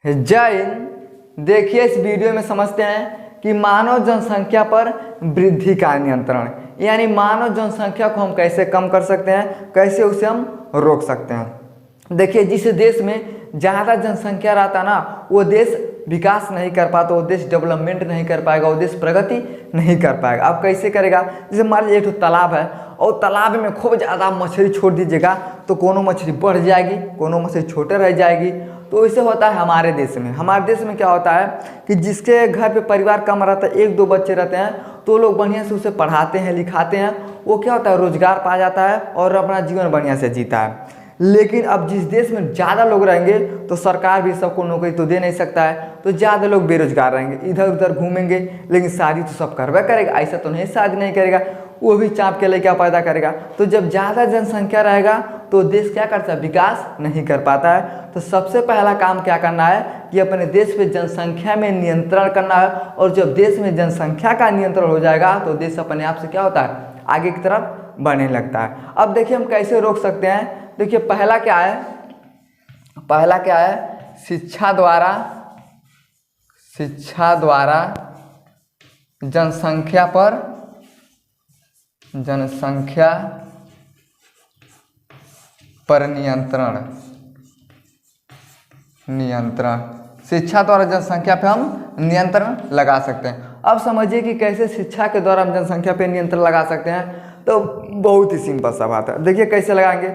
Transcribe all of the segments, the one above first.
जय हिंद। देखिए इस वीडियो में समझते हैं कि मानव जनसंख्या पर वृद्धि का नियंत्रण, यानी मानव जनसंख्या को हम कैसे कम कर सकते हैं, कैसे उसे हम रोक सकते हैं। देखिए जिस देश में ज़्यादा जनसंख्या रहता है ना, वो देश विकास नहीं कर पाता, वो देश डेवलपमेंट नहीं कर पाएगा, वो देश प्रगति नहीं कर पाएगा। अब कैसे करेगा? जैसे मान लीजिए एक तालाब है और तालाब में खूब ज़्यादा मछली छोड़ दीजिएगा तो कोनो मछली बढ़ जाएगी, कोनो मछली छोटे रह जाएगी। तो ऐसे होता है हमारे देश में। हमारे देश में क्या होता है कि जिसके घर पे परिवार कम रहता है, एक दो बच्चे रहते हैं, तो लोग बढ़िया से उसे पढ़ाते हैं, लिखाते हैं, वो क्या होता है रोजगार पा जाता है और अपना जीवन बढ़िया से जीता है। लेकिन अब जिस देश में ज़्यादा लोग रहेंगे तो सरकार भी सबको नौकरी तो दे नहीं सकता है, तो ज़्यादा लोग बेरोजगार रहेंगे, इधर उधर घूमेंगे, लेकिन शादी तो सब करवा करेगा, ऐसा तो नहीं शादी नहीं करेगा, वो भी चाँप के लिए क्या पैदा करेगा। तो जब ज़्यादा जनसंख्या रहेगा तो देश क्या करता है, विकास नहीं कर पाता है। तो सबसे पहला काम क्या करना है कि अपने देश पे जनसंख्या में नियंत्रण करना है, और जब देश में जनसंख्या का नियंत्रण हो जाएगा तो देश अपने आप से क्या होता है, आगे की तरफ बढ़ने लगता है। अब देखिए हम कैसे रोक सकते हैं। देखिए पहला क्या है, शिक्षा द्वारा जनसंख्या पर नियंत्रण। शिक्षा द्वारा जनसंख्या पे हम नियंत्रण लगा सकते हैं। अब समझिए कि कैसे शिक्षा के द्वारा हम जनसंख्या पे नियंत्रण लगा सकते हैं। तो बहुत ही सिंपल सा बात है। देखिए कैसे लगाएंगे।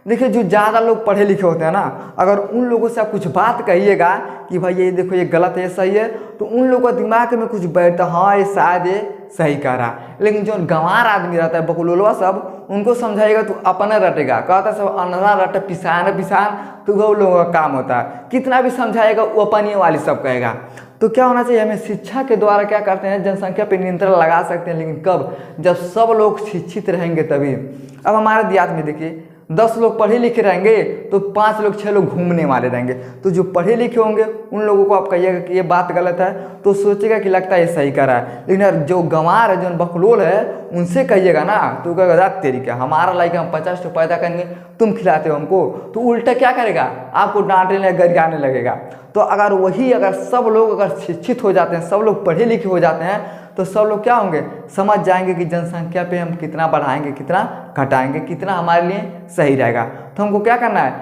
देखिए जो ज़्यादा लोग पढ़े लिखे होते हैं ना, अगर उन लोगों से आप कुछ बात कहिएगा कि भाई ये देखो ये गलत है ये सही है, तो उन लोगों का दिमाग में कुछ बैठता, हाँ ये शायद ये सही कह रहा है। लेकिन जो गंवार आदमी रहता है, बकुलोलवा सब, उनको समझाएगा तो अपना रटेगा, कहता है सब अनरा रटे पिसान, तो वो लोगों का काम होता है। कितना भी समझाएगा वो अपनी वाली सब कहेगा। तो क्या होना चाहिए, हमें शिक्षा के द्वारा क्या करते हैं, जनसंख्या पर नियंत्रण लगा सकते हैं। लेकिन कब? जब सब लोग शिक्षित रहेंगे तभी। अब हमारे देहात में देखिए 10 लोग पढ़े लिखे रहेंगे तो 5 लोग 6 लोग घूमने वाले रहेंगे। तो जो पढ़े लिखे होंगे उन लोगों को आप कहिएगा कि ये बात गलत है तो सोचेगा कि लगता है ये सही कर रहा है। लेकिन यार जो गंवार है, जो बकलोल है, उनसे कहिएगा ना तो कहेगा रात तेरी क्या, हमारा लाइक हम 50 तो पैदा करेंगे, तुम खिलाते हो हमको। तो उल्टा क्या करेगा, आपको डांटने लगेगा, गरियाने लगेगा। तो अगर सब लोग शिक्षित हो जाते हैं, सब लोग पढ़े लिखे हो जाते हैं, तो सब लोग क्या होंगे, समझ जाएंगे कि जनसंख्या पे हम कितना बढ़ाएंगे, कितना घटाएंगे, कितना हमारे लिए सही रहेगा। तो हमको क्या करना है,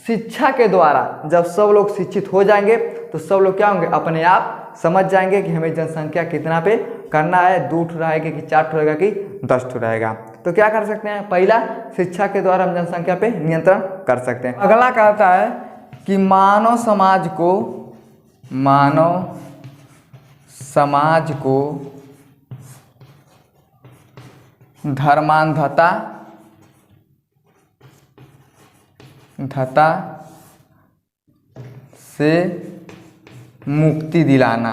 शिक्षा के द्वारा जब सब लोग शिक्षित हो जाएंगे तो सब लोग क्या होंगे, अपने आप समझ जाएंगे कि हमें जनसंख्या कितना पे करना है, 2 ठो रहेगा कि 4 ठो रहेगा कि 10 ठो रहेगा। तो क्या कर सकते हैं, पहला शिक्षा के द्वारा हम जनसंख्या पे नियंत्रण कर सकते हैं। अगला कहता है कि मानव समाज को धर्मांधता से मुक्ति दिलाना।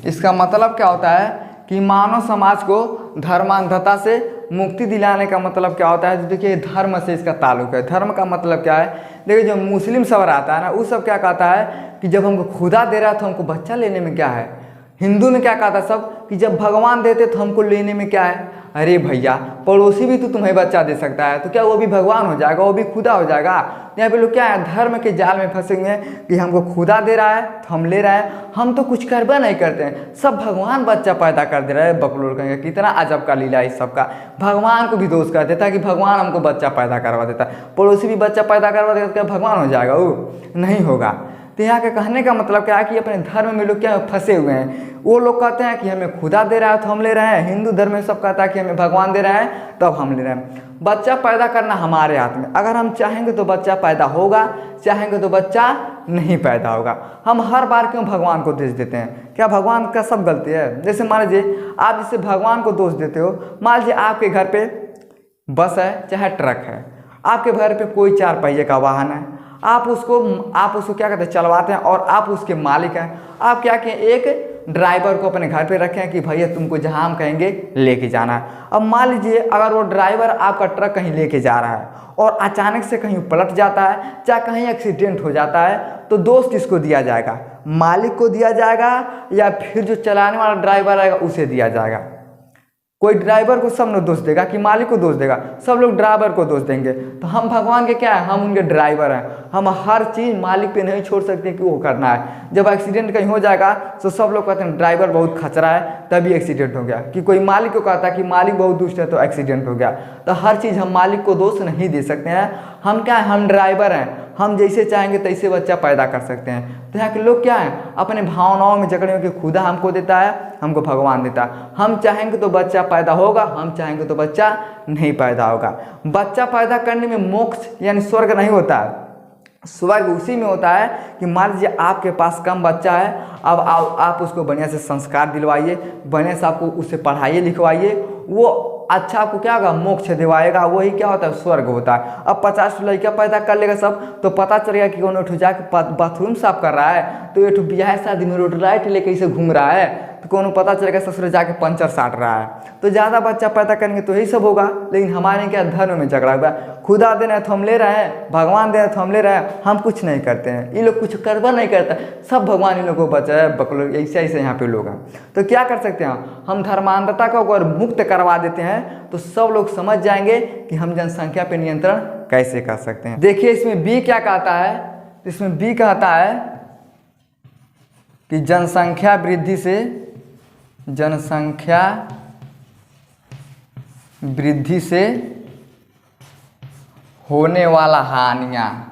इसका मतलब क्या होता है कि मानव समाज को धर्मांधता से मुक्ति दिलाने का मतलब क्या होता है। देखिए धर्म से इसका ताल्लुक है। धर्म का मतलब क्या है, देखिए जो मुस्लिम सब रहता है ना, वो सब क्या कहता है कि जब हमको खुदा दे रहा तो हमको बच्चा लेने में क्या है। हिंदू में क्या कहता है सब कि जब भगवान देते तो हमको लेने में क्या है। अरे भैया पड़ोसी भी तो तुम्हें बच्चा दे सकता है, तो क्या वो भी भगवान हो जाएगा, वो भी खुदा हो जाएगा। यहाँ पे लोग क्या है, धर्म के जाल में फंसे हुए हैं कि हमको खुदा दे रहा है तो हम ले रहे हैं, हम तो कुछ करवा नहीं करते हैं, सब भगवान बच्चा पैदा कर दे रहा है। बकलोल कहेंगे कितना अजब का लीला है इस सबका। भगवान को भी दोष कर देता है कि भगवान हमको बच्चा पैदा करवा देता है, पड़ोसी भी बच्चा पैदा करवा देता है, क्या भगवान हो जाएगा? वो नहीं होगा। तो यहाँ के कहने का मतलब क्या है कि अपने धर्म में लोग क्या फंसे हुए हैं। वो लोग कहते हैं कि हमें खुदा दे रहा है तो हम ले रहे हैं, हिंदू धर्म में सब कहता है कि हमें भगवान दे रहा है तब हम ले रहे हैं। बच्चा पैदा करना हमारे हाथ में, अगर हम चाहेंगे तो बच्चा पैदा होगा, चाहेंगे तो बच्चा नहीं पैदा होगा। हम हर बार क्यों भगवान को दोष देते हैं? क्या भगवान का सब गलती है? जैसे मान लीजिए आप जिससे भगवान को दोष देते हो, मान लीजिए आपके घर पे बस है चाहे ट्रक है, आपके घर पे कोई 4 पहिए का वाहन है, आप उसको क्या कहते हैं, चलवाते हैं और आप उसके मालिक हैं। आप क्या किए, एक ड्राइवर को अपने घर पे रखें कि भैया तुमको जहाँ हम कहेंगे लेके जाना है। अब मान लीजिए अगर वो ड्राइवर आपका ट्रक कहीं लेके जा रहा है और अचानक से कहीं पलट जाता है, चाहे कहीं एक्सीडेंट हो जाता है, तो दोष किसको दिया जाएगा? मालिक को दिया जाएगा या फिर जो चलाने वाला ड्राइवर आएगा उसे दिया जाएगा? कोई ड्राइवर को सब लोग दोष देगा कि मालिक को दोष देगा, सब लोग ड्राइवर को दोष देंगे। तो हम भगवान के क्या है, हम उनके ड्राइवर हैं। हम हर चीज़ मालिक पे नहीं छोड़ सकते कि वो करना है। जब एक्सीडेंट कहीं हो जाएगा तो सब लोग कहते हैं ड्राइवर बहुत खचरा है तभी एक्सीडेंट हो गया, कि कोई मालिक को कहता है कि मालिक बहुत दुष्ट है तो एक्सीडेंट हो गया। तो हर चीज़ हम मालिक को दोष नहीं दे सकते हैं। हम क्या है, हम ड्राइवर हैं, हम जैसे चाहेंगे तैसे बच्चा पैदा कर सकते हैं। तो यहाँ के लोग क्या हैं, अपने भावनाओं में जकड़े होकर खुदा हमको देता है, हमको भगवान देता है। हम चाहेंगे तो बच्चा पैदा होगा, हम चाहेंगे तो बच्चा नहीं पैदा होगा। बच्चा पैदा करने में मोक्ष यानी स्वर्ग नहीं होता है, स्वर्ग उसी में होता है कि मान लीजिए आपके पास कम बच्चा है, अब आप उसको बढ़िया से संस्कार दिलवाइए, बढ़िया से आपको उसे पढ़ाइए लिखवाइए, वो अच्छा आपको क्या होगा, मोक्ष दिलवाएगा। वही क्या होता है, स्वर्ग होता है। अब 50 लड़का पैदा कर लेगा सब, तो पता चलेगा कि कौन उठ जाके बाथरूम साफ कर रहा है, तो एक ब्याह शादी में रोड लाइट लेके इसे घूम रहा है, तो कौन पता चलेगा ससुर जाके पंचर साट रहा है। तो ज़्यादा बच्चा पैदा करेंगे तो यही सब होगा। लेकिन हमारे क्या धर्म में झगड़ा हुआ है, खुदा दे रहे हैं तो हम ले रहे हैं, भगवान दे रहे हैं तो हम ले रहे हैं, हम कुछ नहीं करते हैं। ये लोग कुछ करवा नहीं करता, सब भगवान इन लोगों को बचाए बकलो, ऐसे ऐसे यहाँ पे लोग हैं। तो क्या कर सकते हैं, हम धर्मांधता को अगर मुक्त करवा देते हैं तो सब लोग समझ जाएंगे कि हम जनसंख्या पे नियंत्रण कैसे कर सकते हैं। देखिए इसमें बी क्या कहता है, इसमें बी कहता है कि जनसंख्या वृद्धि से होने वाला हानियाँ,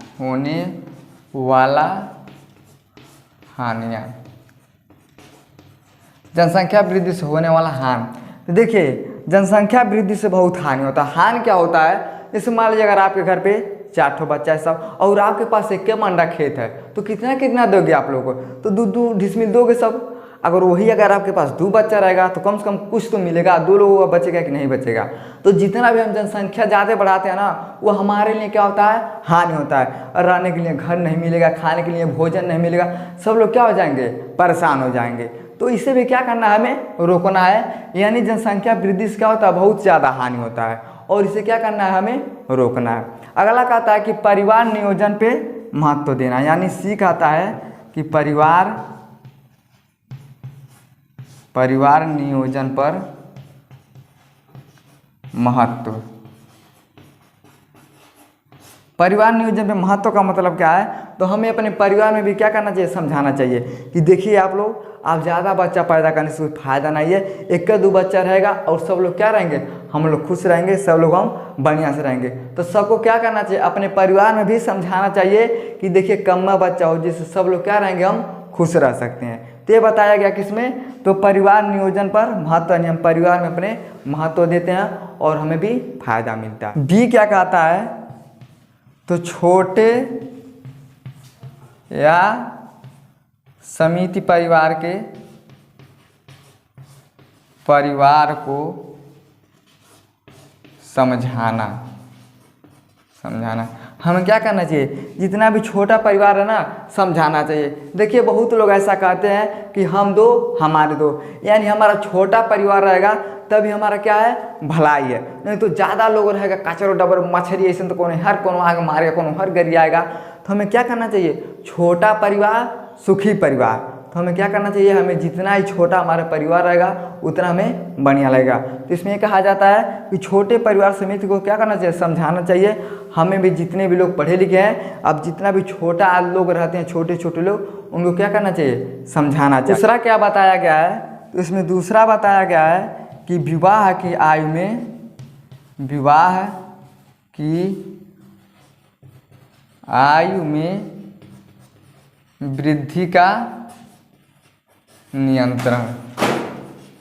जनसंख्या वृद्धि से होने वाला हानि। तो देखिए जनसंख्या वृद्धि से बहुत हानि होता है। हानि क्या होता है, जैसे मान लीजिए अगर आपके घर पे 4 बच्चा है सब, और आपके पास 1 मंडा खेत है, तो कितना कितना दोगे आप लोगों को, तो 2 डिसमिल दोगे सब। अगर वही अगर आपके पास 2 बच्चा रहेगा तो कम से कम कुछ तो मिलेगा, 2 लोगों का बचेगा कि नहीं बचेगा। तो जितना भी हम जनसंख्या ज़्यादा बढ़ाते हैं ना, वो हमारे लिए क्या होता है, हानि होता है। और रहने के लिए घर नहीं मिलेगा, खाने के लिए भोजन नहीं मिलेगा, सब लोग क्या हो जाएंगे, परेशान हो जाएंगे। तो इसे भी क्या करना है, हमें रोकना है। यानी जनसंख्या वृद्धि से क्या होता है, बहुत ज़्यादा हानि होता है, और इसे क्या करना है, हमें रोकना है। अगला कहता है कि परिवार नियोजन पे महत्व देना, यानी सी कहता है कि परिवार नियोजन पर महत्व। परिवार नियोजन पे महत्व का मतलब क्या है, तो हमें अपने परिवार में भी क्या करना चाहिए, समझाना चाहिए कि देखिए आप लोग, आप ज़्यादा बच्चा पैदा करने से कोई फायदा नहीं है। 1-2 बच्चा रहेगा और सब लोग क्या रहेंगे, हम लोग खुश रहेंगे, सब लोग हम बढ़िया से रहेंगे। तो सबको क्या करना चाहिए, अपने परिवार में भी समझाना चाहिए कि देखिए कम बच्चा हो, जिससे सब लोग क्या रहेंगे, हम खुश रह सकते हैं। तो ये बताया गया किसमें, तो परिवार नियोजन पर महत्व, यानी हम परिवार में अपने महत्व देते हैं और हमें भी फायदा मिलता है। बी क्या कहता है, तो छोटे या समिति परिवार को समझाना। हमें क्या करना चाहिए, जितना भी छोटा परिवार है ना, समझाना चाहिए। देखिए बहुत लोग ऐसा कहते हैं कि हम 2 हमारे 2, यानी हमारा छोटा परिवार रहेगा तभी हमारा क्या है, भलाई है। नहीं तो ज़्यादा लोग रहेगा, कचरो डबर मछली ऐसे तो कोनो हर कोनो आगे मारेगा, कोनो हर गरी आएगा। तो हमें क्या करना चाहिए, छोटा परिवार सुखी परिवार। तो हमें क्या करना चाहिए, हमें जितना ही छोटा हमारा परिवार रहेगा उतना हमें बढ़िया लगेगा। तो इसमें कहा जाता है कि छोटे परिवार समिति को क्या करना चाहिए, समझाना चाहिए। हमें भी जितने भी लोग पढ़े लिखे हैं, अब जितना भी छोटा लोग रहते हैं, छोटे छोटे लोग, उनको क्या करना चाहिए, समझाना चाहिए। दूसरा क्या बताया गया है, तो इसमें दूसरा बताया गया है कि विवाह की आयु में वृद्धि का नियंत्रण।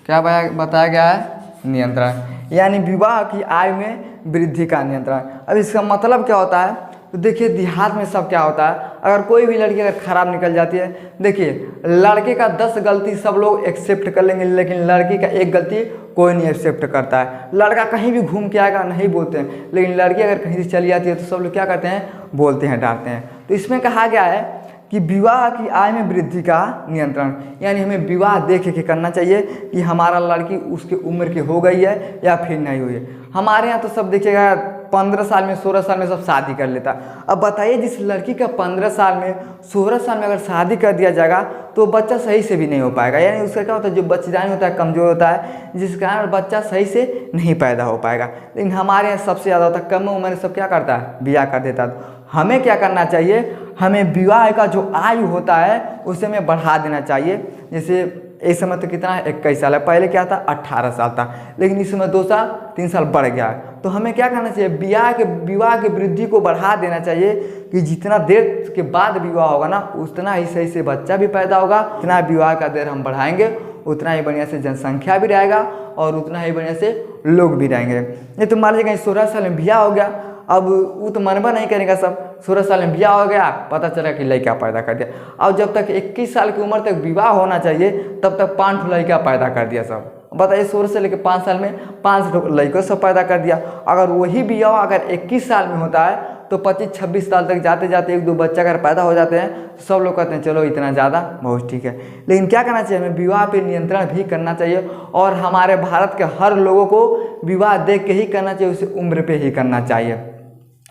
क्या बताया गया है, नियंत्रण, यानी विवाह की आयु में वृद्धि का नियंत्रण। अब इसका मतलब क्या होता है, तो देखिए देहात में सब क्या होता है, अगर कोई भी लड़की अगर खराब निकल जाती है, देखिए लड़के का 10 गलती सब लोग एक्सेप्ट कर लेंगे, लेकिन लड़की का 1 गलती कोई नहीं एक्सेप्ट करता है। लड़का कहीं भी घूम के आएगा नहीं बोलते हैं, लेकिन लड़की अगर कहीं से चली जाती है तो सब लोग क्या करते हैं, बोलते हैं, डांटते हैं। तो इसमें कहा गया है कि विवाह की आयु में वृद्धि का नियंत्रण, यानी हमें विवाह देख के करना चाहिए कि हमारा लड़की उसकी उम्र की हो गई है या फिर नहीं हुई है। हमारे यहाँ तो सब देखिएगा 15 साल में 16 साल में सब शादी कर लेता। अब बताइए जिस लड़की का 15 साल में 16 साल में अगर शादी कर दिया जाएगा तो बच्चा सही से भी नहीं हो पाएगा, यानी उसका क्या होता है, जो बच्चेदानी होता है कमज़ोर होता है, जिस कारण बच्चा सही से नहीं पैदा हो पाएगा। लेकिन हमारे यहाँ सबसे ज़्यादा होता है, कम उम्र में सब क्या करता है, ब्याह कर देता है। हमें क्या करना चाहिए, हमें विवाह का जो आयु होता है उसे हमें बढ़ा देना चाहिए। जैसे इस समय तो कितना है, 21 साल है, पहले क्या था 18 साल था, लेकिन इस समय 2 साल 3 साल बढ़ गया है। तो हमें क्या करना चाहिए, विवाह के वृद्धि को बढ़ा देना चाहिए कि जितना देर के बाद विवाह होगा ना उतना ही सही से बच्चा भी पैदा होगा। जितना विवाह का देर हम बढ़ाएंगे उतना ही बढ़िया से जनसंख्या भी रहेगा और उतना ही बढ़िया से लोग भी रहेंगे। ये तो मान लीजिए 16 साल में ब्याह हो गया, अब वो तो मनवा नहीं करेगा सब। 16 साल में ब्याह हो गया, पता चला कि लड़का पैदा कर दिया। और जब तक 21 साल की उम्र तक विवाह होना चाहिए तब तक 5 लड़का पैदा कर दिया सब। बताइए 16 से लेकर 5 साल में 5 लड़कों सब पैदा कर दिया। अगर वही विवाह अगर 21 साल में होता है तो 25-26 साल तक जाते जाते 1-2 बच्चा अगर पैदा हो जाते हैं तो सब लोग कहते हैं चलो इतना ज़्यादा बहुत ठीक है। लेकिन क्या करना चाहिए, हमें विवाह पे नियंत्रण भी करना चाहिए और हमारे भारत के हर लोगों को विवाह देख के ही करना चाहिए, उसे उम्र पे ही करना चाहिए।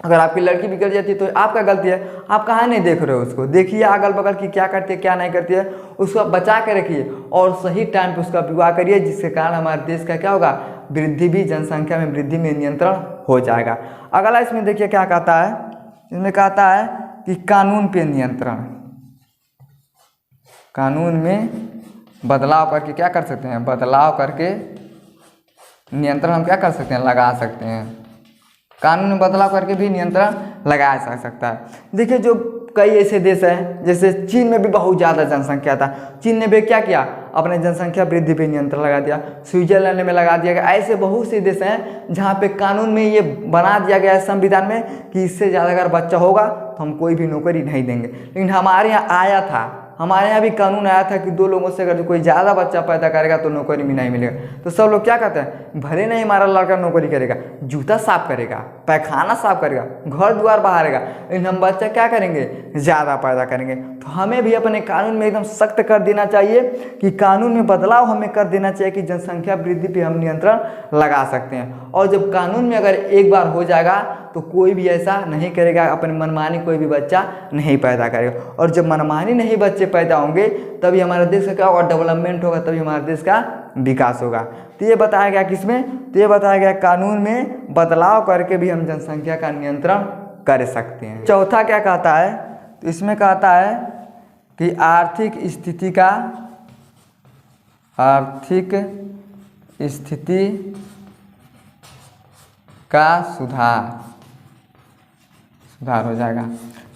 अगर आपकी लड़की बिगड़ जाती है तो आपका गलती है, आप कहाँ नहीं देख रहे हो उसको, देखिए अगल बगल की क्या करती है क्या नहीं करती है, उसको बचा के रखिए और सही टाइम पे उसका विवाह करिए, जिसके कारण हमारे देश का क्या होगा, वृद्धि भी, जनसंख्या में वृद्धि में नियंत्रण हो जाएगा। अगला इसमें देखिए क्या कहता है, इसमें कहता है कि कानून पे नियंत्रण, कानून में बदलाव करके क्या कर सकते हैं, बदलाव करके नियंत्रण हम क्या कर सकते हैं, लगा सकते हैं। कानून में बदलाव करके भी नियंत्रण लगाया जा सकता है। देखिए जो कई ऐसे देश हैं, जैसे चीन में भी बहुत ज़्यादा जनसंख्या था, चीन ने भी क्या किया, अपने जनसंख्या वृद्धि पे नियंत्रण लगा दिया। स्विट्जरलैंड में लगा दिया गया। ऐसे बहुत से देश हैं जहाँ पे कानून में ये बना दिया गया है संविधान में कि इससे ज़्यादा अगर बच्चा होगा तो हम कोई भी नौकरी नहीं देंगे। लेकिन हमारे यहाँ आया था, हमारे यहाँ भी कानून आया था कि 2 लोगों से अगर कोई ज़्यादा बच्चा पैदा करेगा तो नौकरी भी नहीं मिलेगा। तो सब लोग क्या कहते हैं, भले नहीं हमारा लड़का नौकरी करेगा, जूता साफ करेगा, पैखाना साफ करेगा, घर द्वार बहारेगा, लेकिन हम बच्चा क्या करेंगे, ज़्यादा पैदा करेंगे। तो हमें भी अपने कानून में एकदम सख्त कर देना चाहिए कि कानून में बदलाव हमें कर देना चाहिए कि जनसंख्या वृद्धि पे हम नियंत्रण लगा सकते हैं। और जब कानून में अगर एक बार हो जाएगा तो कोई भी ऐसा नहीं करेगा, अपनी मनमानी कोई भी बच्चा नहीं पैदा करेगा। और जब मनमानी नहीं बच्चे पैदा होंगे तभी हमारे देश का क्या होगा, डेवलपमेंट होगा, तभी हमारे देश का विकास होगा। तो ये बताया गया किसमें, तो ये बताया गया कानून में बदलाव करके भी हम जनसंख्या का नियंत्रण कर सकते हैं। चौथा क्या कहता है, तो इसमें कहता है कि आर्थिक स्थिति का सुधार हो जाएगा।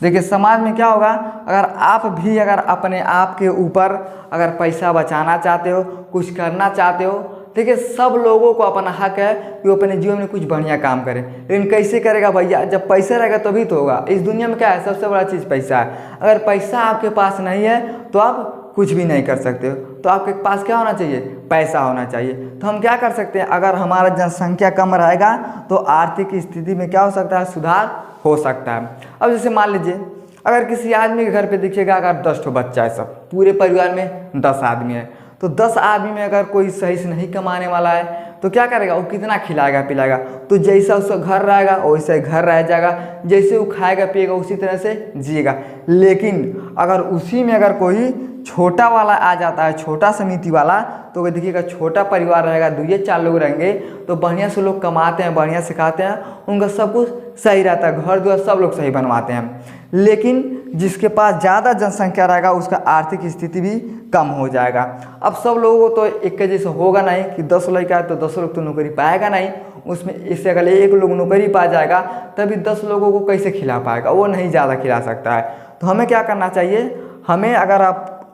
देखिए समाज में क्या होगा, अगर आप भी अगर अपने आप के ऊपर अगर पैसा बचाना चाहते हो, कुछ करना चाहते हो, देखिए सब लोगों को अपना हक है कि वो अपने जीवन में कुछ बढ़िया काम करे। लेकिन कैसे करेगा भैया, जब पैसा रहेगा तभी तो होगा। इस दुनिया में क्या है, सबसे बड़ा चीज़ पैसा है। अगर पैसा आपके पास नहीं है तो आप कुछ भी नहीं कर सकते हो। तो आपके पास क्या होना चाहिए, पैसा होना चाहिए। तो हम क्या कर सकते हैं, अगर हमारा जनसंख्या कम रहेगा तो आर्थिक स्थिति में क्या हो सकता है, सुधार हो सकता है। अब जैसे मान लीजिए अगर किसी आदमी के घर पे देखिएगा अगर 10 ठो बच्चा है, सब पूरे परिवार में 10 आदमी है, तो 10 आदमी में अगर कोई सही से नहीं कमाने वाला है तो क्या करेगा, वो कितना खिलाएगा पिलाएगा। तो जैसा उसका घर रहेगा वैसे घर रह जाएगा, जैसे वो खाएगा पिएगा उसी तरह से जिएगा। लेकिन अगर उसी में अगर कोई छोटा वाला आ जाता है, छोटा समिति वाला, तो देखिएगा छोटा परिवार रहेगा, 2-4 लोग रहेंगे, तो बढ़िया से लोग कमाते हैं, बढ़िया से खाते हैं, उनका सब कुछ सही रहता है, घर द्वार सब लोग सही बनवाते हैं। लेकिन जिसके पास ज़्यादा जनसंख्या रहेगा उसका आर्थिक स्थिति भी कम हो जाएगा। अब सब लोगों को तो एक जैसे होगा नहीं कि 10 लड़का है तो 10 लोग तो नौकरी पाएगा नहीं, उसमें इससे अगर 1 लोग नौकरी पा जाएगा तभी 10 लोगों को कैसे खिला पाएगा, वो नहीं ज़्यादा खिला सकता है। तो हमें क्या करना चाहिए, हमें अगर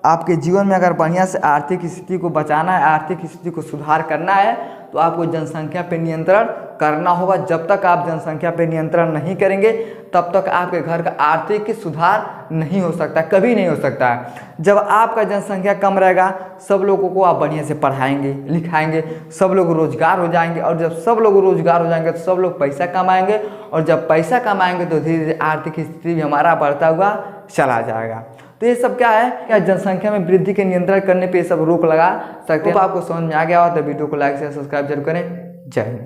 आपके जीवन में अगर बढ़िया से आर्थिक स्थिति को बचाना है, आर्थिक स्थिति को सुधार करना है, तो आपको जनसंख्या पे नियंत्रण करना होगा। जब तक आप जनसंख्या पे नियंत्रण नहीं करेंगे तब तक आपके घर का आर्थिक सुधार नहीं हो सकता, कभी नहीं हो सकता है। जब आपका जनसंख्या कम रहेगा, सब लोगों को आप बढ़िया से पढ़ाएंगे लिखाएंगे, सब लोग रोजगार हो जाएंगे, और जब सब लोग रोजगार हो जाएंगे तो सब लोग पैसा कमाएंगे, और जब पैसा कमाएंगे तो धीरे धीरे आर्थिक स्थिति भी हमारा बढ़ता हुआ चला जाएगा। तो ये सब क्या है, क्या जनसंख्या में वृद्धि के नियंत्रण करने पे सब रोक लगा सकते हैं। तो आपको समझ में आ गया हो तो वीडियो को लाइक से सब्सक्राइब जरूर करें। जय हिंद।